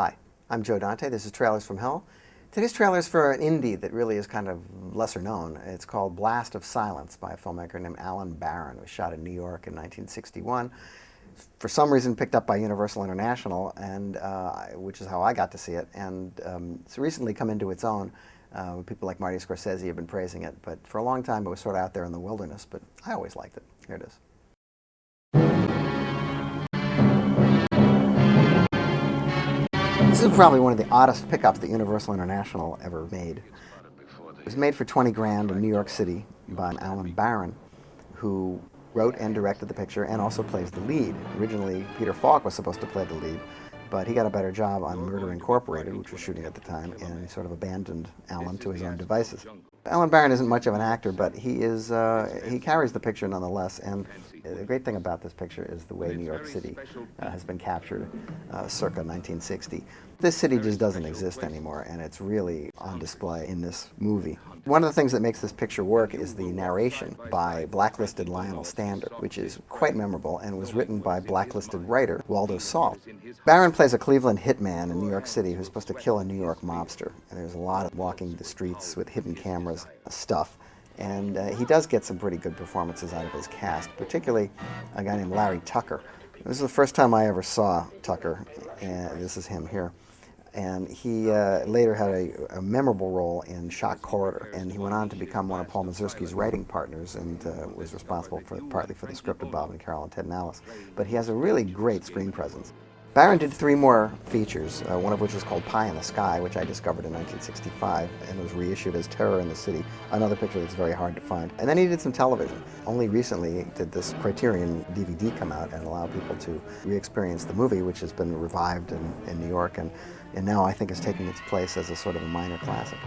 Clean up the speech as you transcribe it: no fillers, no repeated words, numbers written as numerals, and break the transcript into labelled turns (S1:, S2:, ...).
S1: Hi, I'm Joe Dante. This is Trailers from Hell. Today's trailer is for an indie that really is kind of lesser known. It's called Blast of Silence by a filmmaker named Alan Barron. It was shot in New York in 1961. For some reason picked up by Universal International, and which is how I got to see it. And it's recently come into its own. People like Marty Scorsese have been praising it, but for a long time it was sort of out there in the wilderness, but I always liked it. Here it is. This is probably one of the oddest pickups that Universal International ever made. It was made for 20 grand in New York City by Alan Barron, who wrote and directed the picture and also plays the lead. Originally, Peter Falk was supposed to play the lead, but he got a better job on Murder Incorporated, which was shooting at the time, and he sort of abandoned Alan to his own devices. Alan Barron isn't much of an actor, but he carries the picture nonetheless, and the great thing about this picture is the way New York City has been captured circa 1960. This city just doesn't exist anymore, and it's really on display in this movie. One of the things that makes this picture work is the narration by blacklisted Lionel Stander, which is quite memorable and was written by blacklisted writer Waldo Salt. Barron plays a Cleveland hitman in New York City who's supposed to kill a New York mobster, and there's a lot of walking the streets with hidden cameras stuff. And he does get some pretty good performances out of his cast, particularly a guy named Larry Tucker. This is the first time I ever saw Tucker, and this is him here. And he later had a memorable role in Shock Corridor, and he went on to become one of Paul Mazursky's writing partners and was responsible partly for the script of Bob and Carol and Ted and Alice. But he has a really great screen presence. Barron did 3 more features, one of which was called Pie in the Sky, which I discovered in 1965 and was reissued as Terror in the City, another picture that's very hard to find. And then he did some television. Only recently did this Criterion DVD come out and allow people to re-experience the movie, which has been revived in New York and now I think is taking its place as a sort of a minor classic.